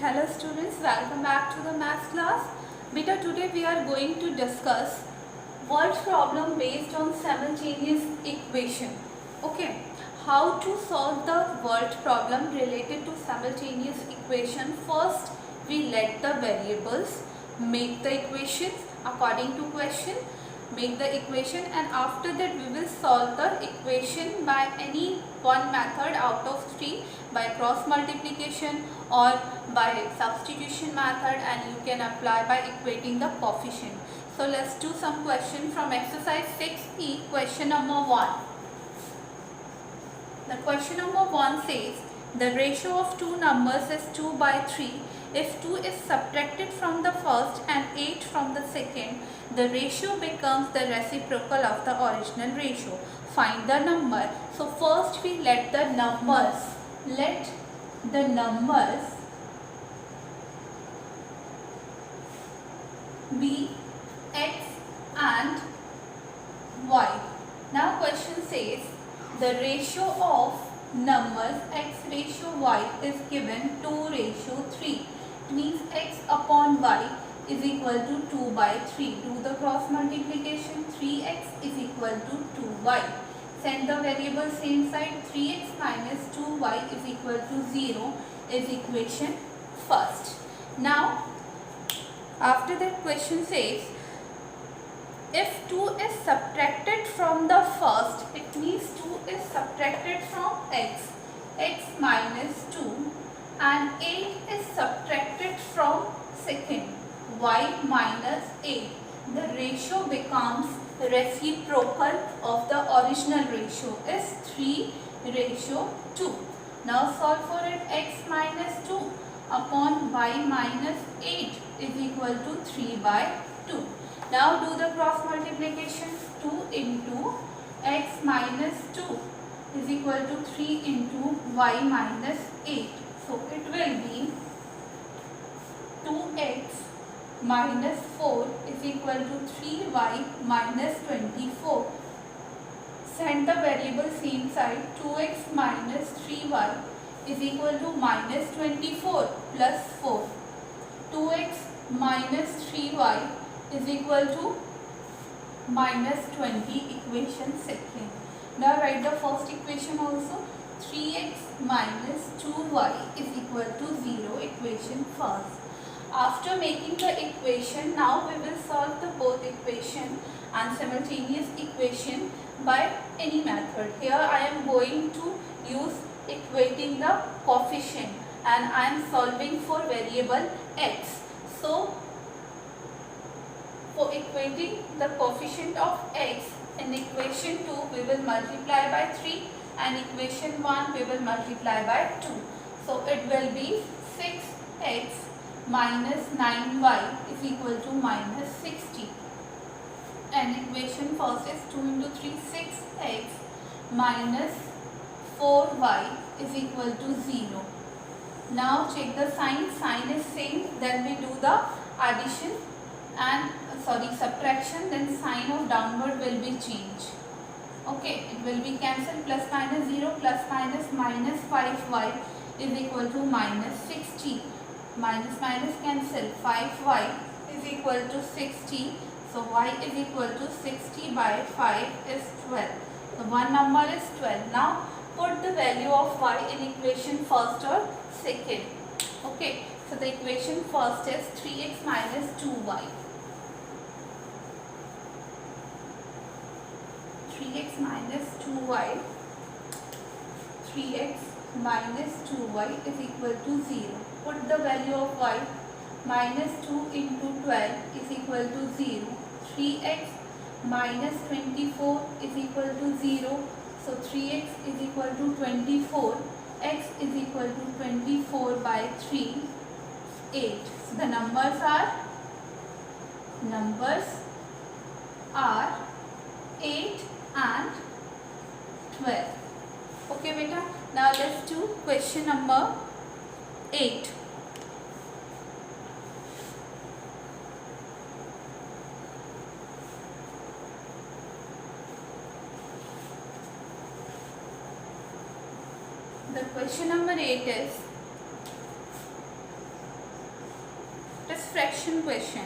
Hello students, welcome back to the math class. Beta, today we are going to discuss word problem based on simultaneous equation. Okay, how to solve the word problem related to simultaneous equation. First, we let the variables make the equation according to question, make the equation, and after that we will solve the equation by any one method out of three, by cross multiplication or by substitution method, and you can apply by equating the coefficient. So let's do some question from exercise 6e. Question number 1. The question number 1 says the ratio of two numbers is 2 by 3. If 2 is subtracted from the first and 8 from the second, the ratio becomes the reciprocal of the original ratio. Find the number. So first we let the numbers be x and y. Now question says the ratio of numbers x ratio y is given 2:3. It means x upon y is equal to 2 by 3. Do the cross multiplication. 3x is equal to 2y. Send the variable same side. 3x minus 2y is equal to 0 is equation first. Now after that question says if 2 is subtracted from the first, it means 2 is subtracted from x minus 2, and 8 is subtracted from second, y minus 8. The ratio becomes reciprocal of the original ratio is 3:2. Now solve for it. X minus 2 upon y minus 8 is equal to 3 by 2. Now do the cross multiplication. 2 into x minus 2 is equal to 3 into y minus 8. So it will be 2x minus 4 is equal to 3y minus 24. Send the variable same side. 2x minus 3y is equal to minus 24 plus 4. 2x minus 3y is equal to minus 20, equation second. Now write the first equation also. 3x minus 2y is equal to 0, equation first. After making the equation, now we will solve the both equation and simultaneous equation by any method. Here I am going to use equating the coefficient and I am solving for variable x. So for equating the coefficient of x, in equation 2 we will multiply by 3 and equation 1 we will multiply by 2. So it will be 6x minus 9y is equal to minus 60. And equation first is 2 into 3, 6x minus 4y is equal to 0. Now check the sign. Sign is same. Then we do the addition and subtraction. Then sign of downward will be changed. Okay, it will be cancelled. Plus minus 0 plus minus 5y is equal to minus 60. Minus minus cancel. 5y is equal to 60. So y is equal to 60 by 5 is 12. So one number is 12. Now put the value of y in equation first or second. Okay, so the equation first is 3x minus 2y. 3x minus 2y. 3x minus 2y is equal to 0. Put the value of y. Minus 2 into 12 is equal to 0. 3x minus 24 is equal to 0. So 3x is equal to 24. X is equal to 24 by 3, 8. So the numbers are 8 and 12. Okay beta. Now let's do question number 8. The question number 8 is Let's fraction question.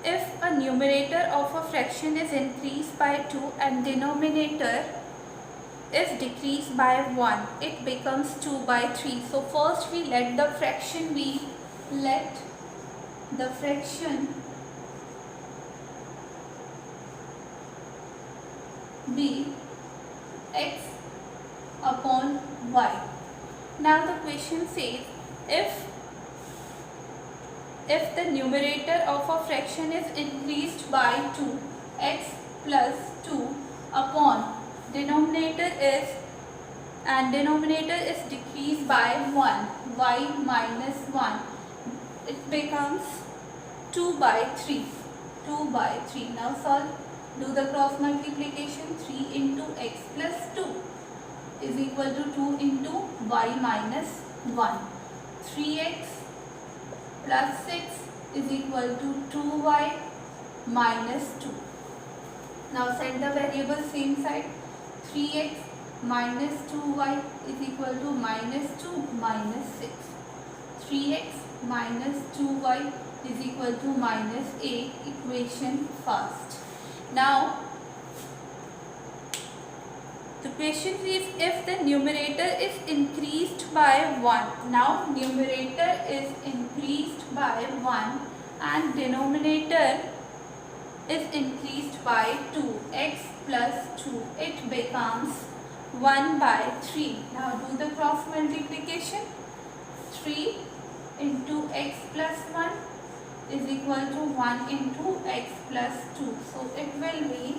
If a numerator of a fraction is increased by 2 and denominator is decreased by 1, it becomes 2 by 3. So first we let the fraction be x upon y. Now the question says if the numerator of a fraction is increased by 2, x plus 2 upon denominator is decreased by 1, y minus 1, it becomes 2 by 3. Now solve. Do the cross multiplication. 3 into x plus 2 is equal to 2 into y minus 1. 3x plus 6 is equal to 2y minus 2. Now set the variable same side. 3x minus 2y is equal to minus 2 minus 6. 3x minus 2y is equal to minus 8. Equation first. Now the question is if the numerator is increased by 1. Now numerator is increased by 1 and denominator is increased by 2, x plus 2, it becomes 1 by 3. Now do the cross multiplication. 3 into x plus 1 is equal to 1 into x plus 2. So it will be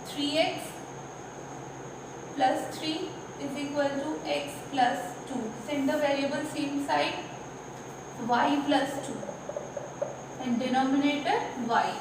3x plus 3 is equal to x plus 2. Send the variable same side. Y plus 2 and denominator y.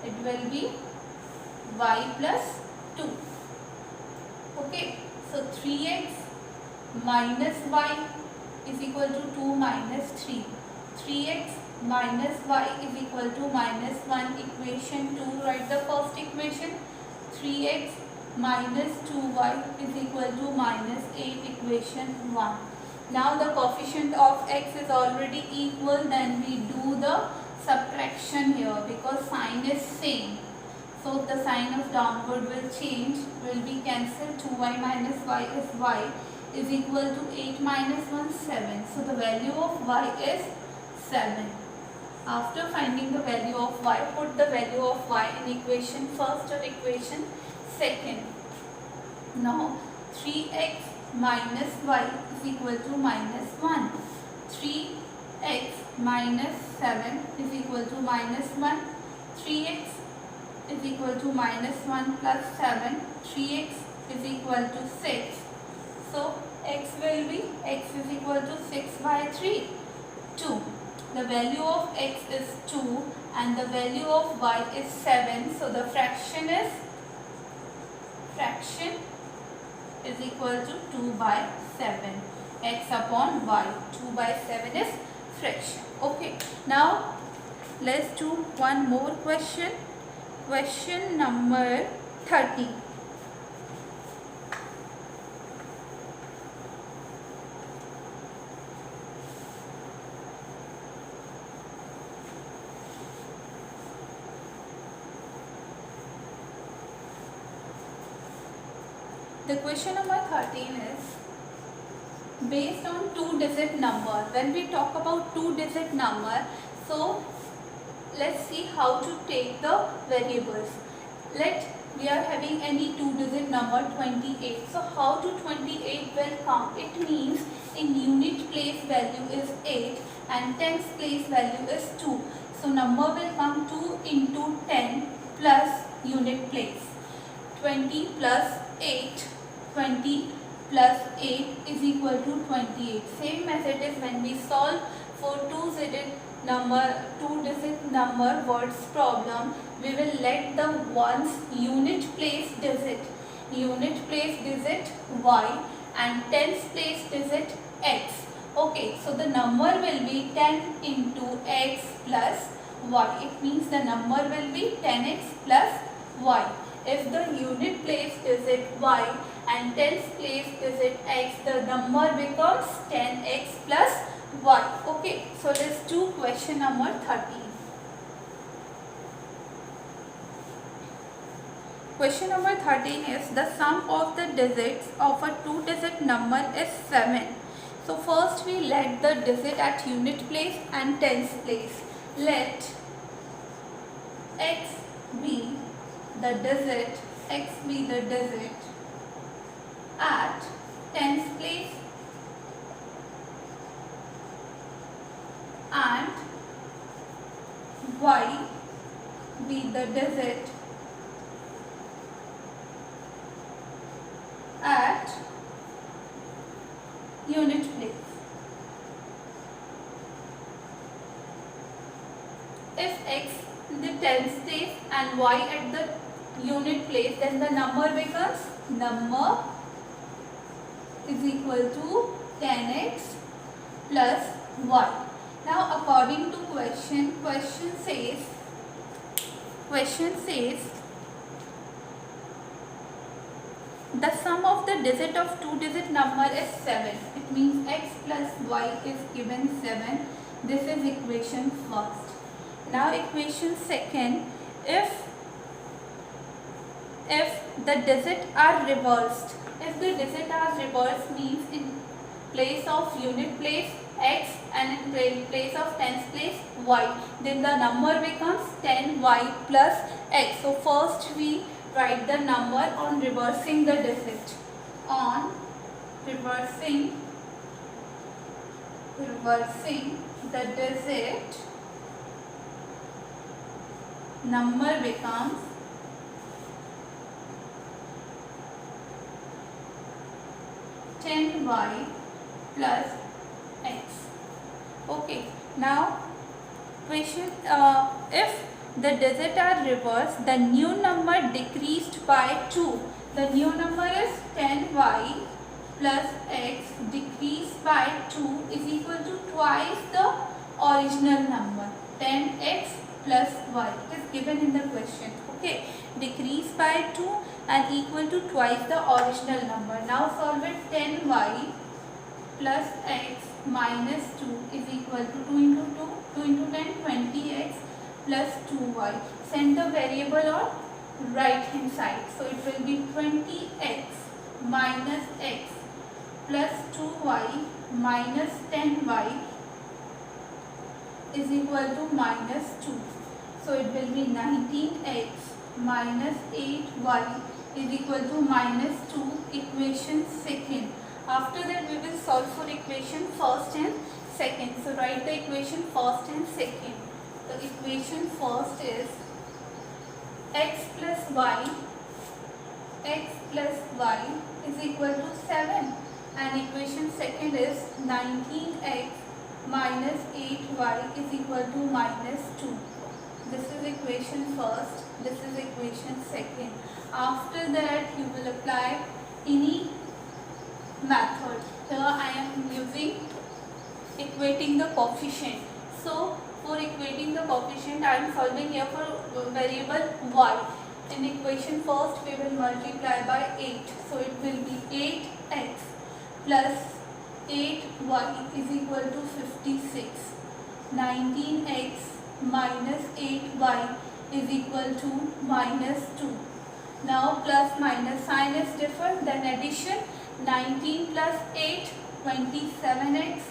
It will be y plus 2. Okay, so 3x minus y is equal to 2 minus 3. 3x minus y is equal to minus 1. Equation 2. Write the first equation. 3x minus 2y is equal to minus 8. Equation 1. Now the coefficient of x is already equal. Then we do the subtraction here because sign is same. So the sign of downward will change, will be cancelled. 2y minus y is equal to 8 minus 1, 7. So the value of y is 7. After finding the value of y, put the value of y in equation first or equation second. Now 3x minus y is equal to minus 1. 3x minus 7 is equal to minus 1. 3x is equal to minus 1 plus 7. 3x is equal to 6. So x will be, x is equal to 6 by 3, 2. The value of x is 2 and the value of y is 7. So the fraction is equal to 2 by 7. X upon y. 2 by 7 is fraction. Okay. Now let's do one more question. Question number 30. The question number 13 is based on 2-digit number. When we talk about 2-digit number, so let's see how to take the variables. We are having any 2-digit number 28. So how to 28 will come? It means in unit place value is 8 and tens place value is 2. So number will come 2 into 10 plus unit place. 20 plus 8. 20 plus 8 is equal to 28. Same method is when we solve for 2-digit number words problem, we will let the ones unit place digit y and tens place digit x. Okay, so the number will be 10 into x plus y. It means the number will be 10x plus y. If the unit place digit y and tens place digit x, the number becomes 10x plus y. Okay, so let's do question number 13. Question number 13 is the sum of the digits of a 2-digit number is 7. So first we let the digit at unit place and tens place. Let x be the digit at tens place and y be the digit at unit place. If x the tens place and y at the unit place, then the number becomes number is equal to 10x plus y. Now according to question says the sum of the digit of 2-digit number is 7. It means x plus y is given 7. This is equation first. Now equation second, if the digits are reversed, means in place of unit place x and in place of tens place y, then the number becomes 10y plus x. So first we write the number on reversing the digit. On reversing the digit, number becomes 10y plus x. Okay, now question, if the digits are reversed, the new number decreased by 2. The new number is 10y plus x decreased by 2 is equal to twice the original number, 10x plus y. It is given in the question. Okay, decreased by 2 and equal to twice the original number. Now solve it. 10y plus x minus 2 is equal to 2 into 2 into 10, 20x plus 2y. Send the variable on right hand side. So it will be 20x minus x plus 2y minus 10y is equal to minus 2. So it will be 19x minus 8y is equal to minus 2, equation second. After that we will solve for equation first and second. So write the equation first and second. The equation first is x plus y is equal to 7 and equation second is 19x minus 8y is equal to minus 2. This is equation first, this is equation second. After that you will apply any method. Here I am using equating the coefficient. So for equating the coefficient I am solving here for variable y. In equation first we will multiply by 8. So it will be 8x plus 8y is equal to 56. 19x minus 8y is equal to minus 2. Now plus minus sign is different, then addition. 19 plus 8, 27x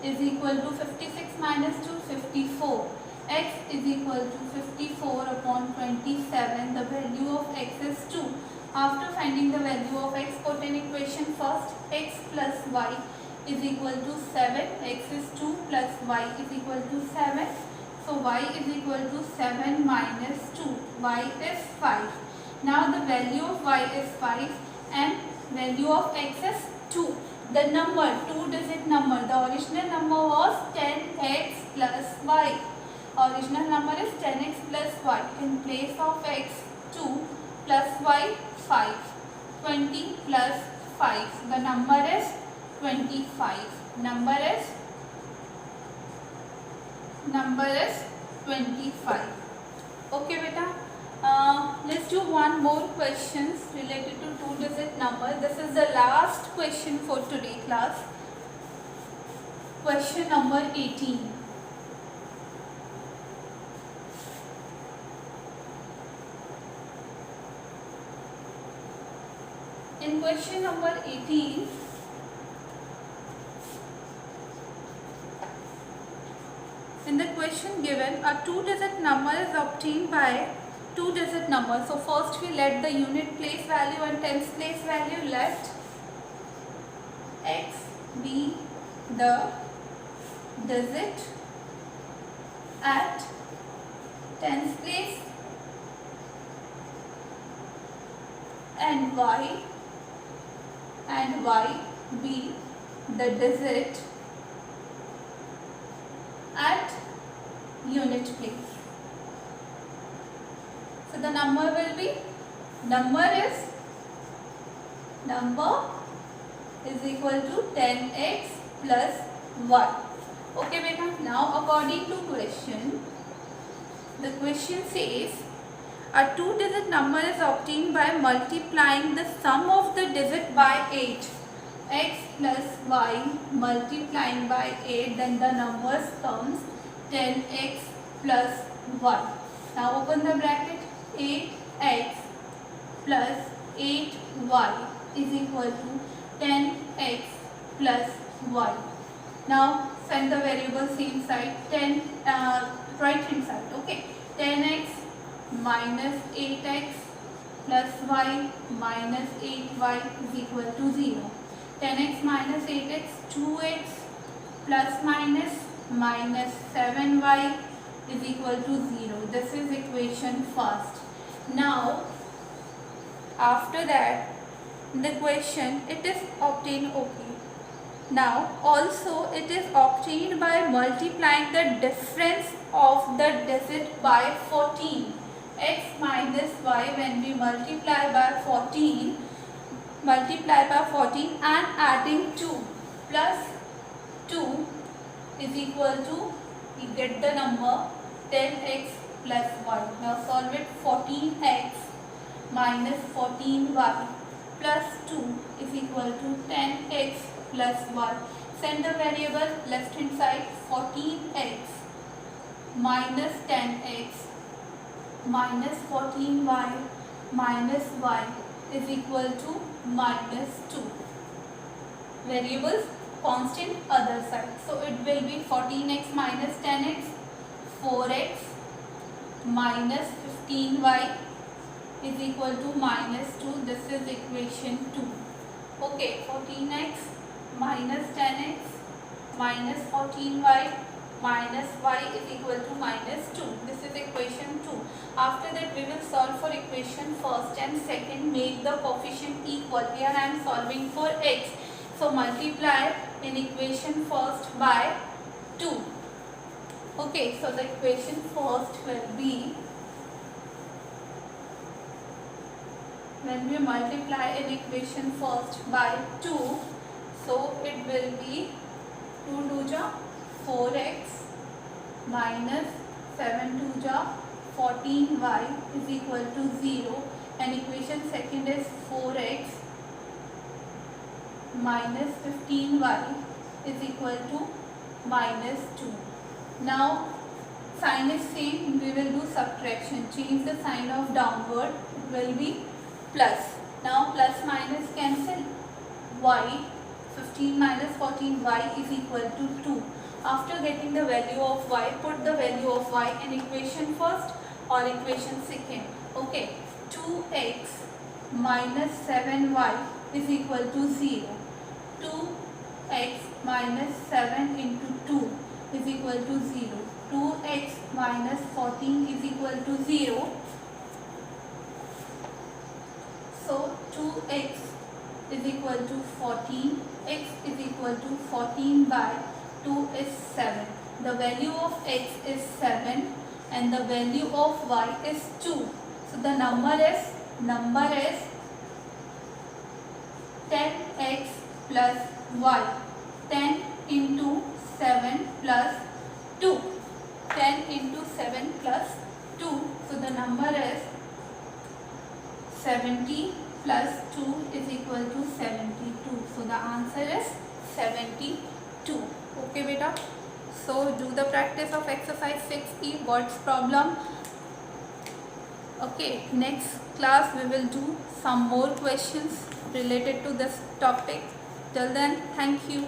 is equal to 56 minus 2, 54. X is equal to 54 upon 27. The value of x is 2. After finding the value of x, put in equation first. X plus y is equal to 7. X is 2 plus y is equal to 7. So y is equal to 7 minus 2. Y is 5. Now the value of y is 5 and value of x is 2. The number, 2-digit number, the original number was 10x plus y. Original number is 10x plus y. In place of x, 2 plus y, 5. 20 plus 5. The number is 25. Number is 25. Okay, beta. Let's do one more questions related to 2-digit number. This is the last question for today class. Question number 18. In question number 18, in the question given, a two-digit number is obtained by two-digit number. So first we let the unit place value and tens place value. Let x be the digit at tens place and y be the digit at unit place. So the number will be, number is equal to 10x plus y. Okay beta, now according to question, the question says a two-digit number is obtained by multiplying the sum of the digit by 8. X plus y multiplying by 8, then the numbers comes 10x plus y. Now open the bracket. 8x plus 8y is equal to 10x plus y. Now send the variable same side, right hand side. Okay, 10x minus 8x plus y minus 8y is equal to 0. 10x minus 8x, 2x plus minus 7y is equal to 0. This is equation first. Now after that, the question, it is obtained. Okay, now also it is obtained by multiplying the difference of the digit by 14. X minus y, when we multiply by 14 and adding 2 plus 2 is equal to, we get the number 10x plus y. Now solve it. 14x minus 14y plus 2 is equal to 10x plus y. Send the variable left hand side. 14x minus 10x minus 14y minus y is equal to minus 2. Variables constant other side. So it will be 14x minus 10x, 4x minus 15y is equal to minus 2. This is equation 2. Okay, 14x minus 10x minus 14y minus y is equal to minus 2. This is equation 2. After that we will solve for equation first and second, make the coefficient equal. Here I am solving for x. So multiply in equation first by 2. Okay, so the equation first will be, when we multiply in equation first by 2, so it will be 2 2 ja 4x minus 7 2 ja 14y is equal to 0, and equation second is 4x minus 15y is equal to minus 2. Now sign is same, we will do subtraction. Change the sign of downward, it will be plus. Now plus minus cancel. Y, 15 minus 14y is equal to 2. After getting the value of y, put the value of y in equation first or equation second. Okay, 2x minus 7y is equal to 0. 2x minus 7 into 2 is equal to 0. 2x minus 14 is equal to 0. So 2x is equal to 14. X is equal to 14 by 2 is 7. The value of x is 7 and the value of y is 2. So the number is 10x plus y. 10 into 7 plus 2. 10 into 7 plus 2. So the number is 70 plus 2 is equal to 72. So the answer is 72. Okay beta, so do the practice of exercise 6e words problem. Okay, next class we will do some more questions related to this topic. Till then, thank you.